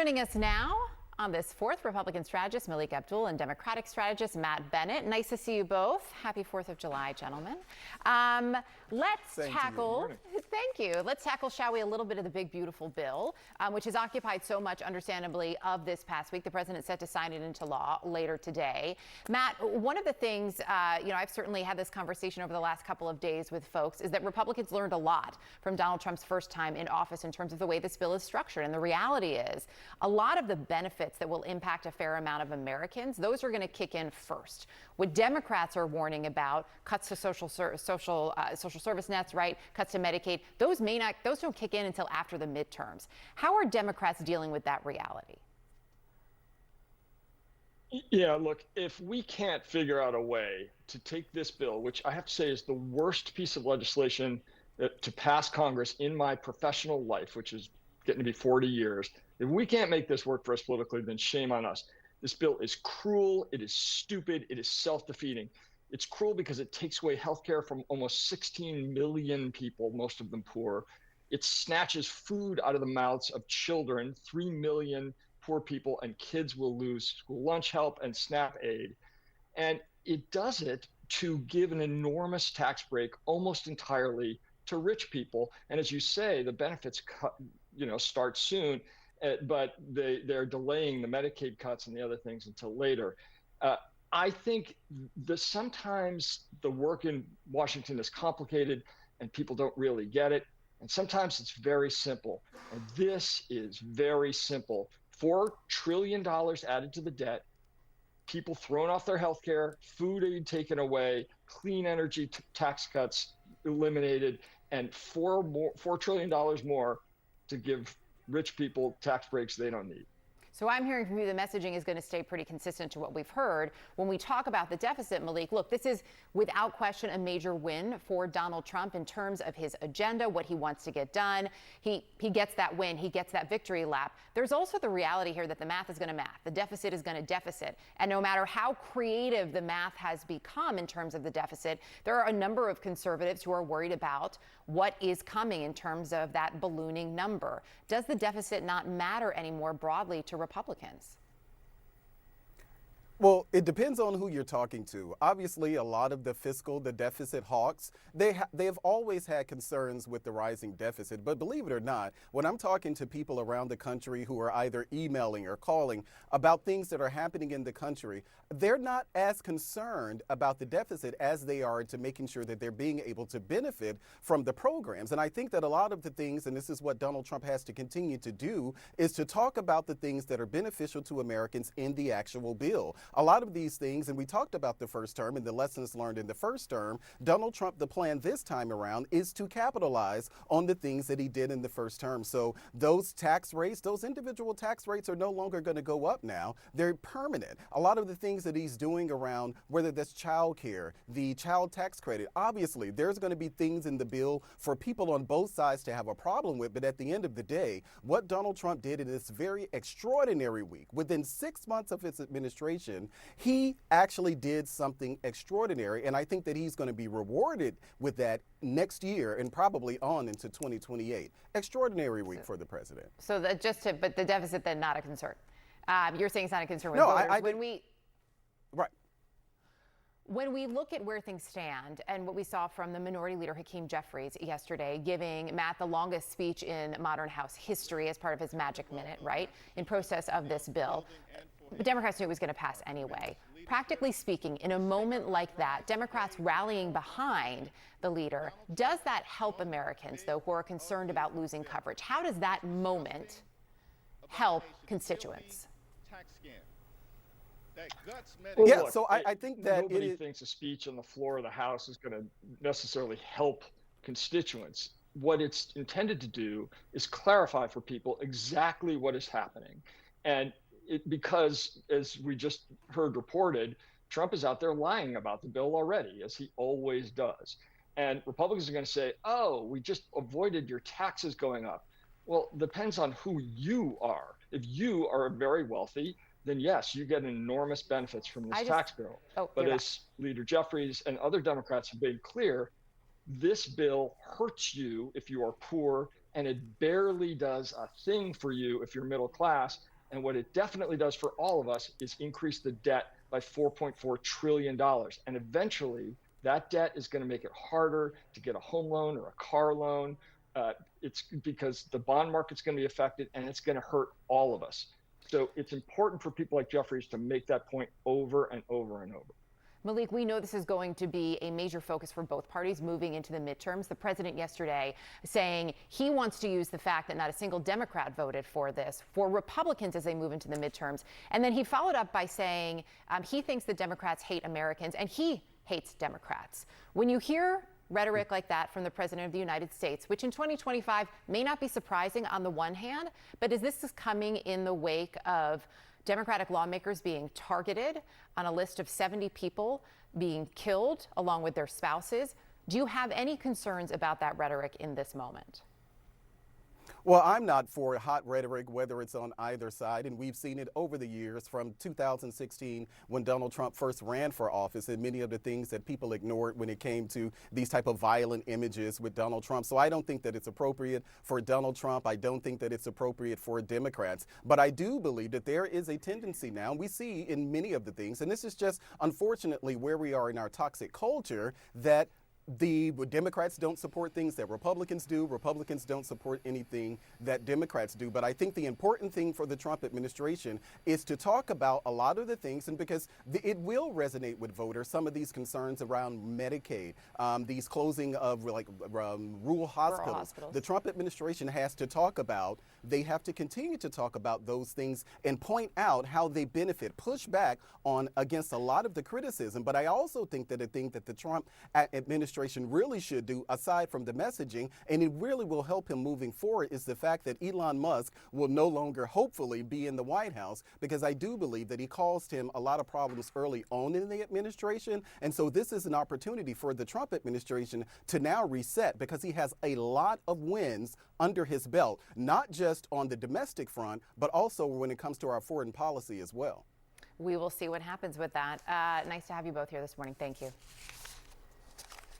Joining us now on this fourth, Republican strategist Melik Abdul and Democratic strategist Matt Bennett. Nice to see you both. Happy 4th of July, gentlemen. Let's tackle, thank you. Let's tackle, shall we, a little bit of the big, beautiful bill, which has occupied so much, understandably, of this past week. The president set to sign it into law later today. Matt, one of the things, I've certainly had this conversation over the last couple of days with folks, is that Republicans learned a lot from Donald Trump's first time in office in terms of the way this bill is structured. And the reality is, a lot of the benefits that will impact a fair amount of Americans, those are going to kick in first. What Democrats are warning about, cuts to social service nets, right? Cuts to Medicaid, those don't kick in until after the midterms. How are Democrats dealing with that reality? Yeah, look, if we can't figure out a way to take this bill, which I have to say is the worst piece of legislation to pass Congress in my professional life, which is getting to be 40 years, if we can't make this work for us politically, then shame on us. This bill is cruel, it is stupid, it is self-defeating. It's cruel because it takes away health care from almost 16 million people, most of them poor. It snatches food out of the mouths of children, 3 million poor people, and kids will lose school lunch help and SNAP aid. And it does it to give an enormous tax break almost entirely to rich people. And as you say, the benefits start soon, but they're delaying the Medicaid cuts and the other things until later. I think sometimes the work in Washington is complicated and people don't really get it. And sometimes it's very simple. And this is very simple. $4 trillion added to the debt, people thrown off their health care, food aid taken away, clean energy tax cuts eliminated, and $4 trillion more to give rich people tax breaks they don't need. So I'm hearing from you the messaging is going to stay pretty consistent to what we've heard. When we talk about the deficit, Melik, look, this is without question a major win for Donald Trump in terms of his agenda, what he wants to get done. He gets that win. He gets that victory lap. There's also the reality here that the math is going to math. The deficit is going to deficit. And no matter how creative the math has become in terms of the deficit, there are a number of conservatives who are worried about what is coming in terms of that ballooning number. Does the deficit not matter anymore broadly to Republicans? Well, it depends on who you're talking to. Obviously, a lot of the deficit hawks, they have always had concerns with the rising deficit. But believe it or not, when I'm talking to people around the country who are either emailing or calling about things that are happening in the country, they're not as concerned about the deficit as they are to making sure that they're being able to benefit from the programs. And I think that a lot of the things, and this is what Donald Trump has to continue to do, is to talk about the things that are beneficial to Americans in the actual bill. A lot of these things, and we talked about the first term and the lessons learned in the first term, Donald Trump, the plan this time around is to capitalize on the things that he did in the first term. So those tax rates, those individual tax rates are no longer going to go up now. They're permanent. A lot of the things that he's doing around, whether that's child care, the child tax credit, obviously there's going to be things in the bill for people on both sides to have a problem with. But at the end of the day, what Donald Trump did in this very extraordinary week, within 6 months of his administration, he actually did something extraordinary, and I think that he's going to be rewarded with that next year and probably on into 2028. Extraordinary week for the president. So but the deficit then not a concern. You're saying it's not a concern with voters. When we look at where things stand and what we saw from the Minority Leader Hakeem Jeffries yesterday, giving Matt the longest speech in modern House history as part of his magic minute, right, in process of this bill. The Democrats knew it was going to pass anyway. Practically speaking, in a moment like that, Democrats rallying behind the leader, does that help Americans, though, who are concerned about losing coverage? How does that moment help constituents? Well, look, I think that nobody thinks a speech on the floor of the House is going to necessarily help constituents. What it's intended to do is clarify for people exactly what is happening. And because, as we just heard reported, Trump is out there lying about the bill already, as he always does. And Republicans are going to say, oh, we just avoided your taxes going up. Well, depends on who you are. If you are very wealthy, then yes, you get enormous benefits from this tax bill. But as Leader Jeffries and other Democrats have made clear, this bill hurts you if you are poor, and it barely does a thing for you if you're middle class. And what it definitely does for all of us is increase the debt by $4.4 trillion. And eventually, that debt is going to make it harder to get a home loan or a car loan. It's because the bond market's going to be affected, and it's going to hurt all of us. So it's important for people like Jeffries to make that point over and over and over. Melik, we know this is going to be a major focus for both parties moving into the midterms. The president yesterday saying he wants to use the fact that not a single Democrat voted for this for Republicans as they move into the midterms. And then he followed up by saying he thinks the Democrats hate Americans and he hates Democrats. When you hear rhetoric like that from the president of the United States, which in 2025 may not be surprising on the one hand, but is this coming in the wake of Democratic lawmakers being targeted on a list of 70 people being killed along with their spouses? Do you have any concerns about that rhetoric in this moment? Well, I'm not for hot rhetoric, whether it's on either side, and we've seen it over the years from 2016 when Donald Trump first ran for office, and many of the things that people ignored when it came to these type of violent images with Donald Trump. So I don't think that it's appropriate for Donald Trump. I don't think that it's appropriate for Democrats. But I do believe that there is a tendency now, we see in many of the things, and this is just unfortunately where we are in our toxic culture, that the Democrats don't support things that Republicans do. Republicans don't support anything that Democrats do. But I think the important thing for the Trump administration is to talk about a lot of the things, and because it will resonate with voters, some of these concerns around Medicaid, these closing of rural hospitals. The Trump administration has to talk about, they have to continue to talk about those things and point out how they benefit, push back on against a lot of the criticism. But I also think that the thing that the Trump administration really should do, aside from the messaging, and it really will help him moving forward, is the fact that Elon Musk will no longer, hopefully, be in the White House, because I do believe that he caused him a lot of problems early on in the administration. And so this is an opportunity for the Trump administration to now reset, because he has a lot of wins under his belt, not just on the domestic front, but also when it comes to our foreign policy as well. We will see what happens with that. Nice to have you both here this morning. Thank you.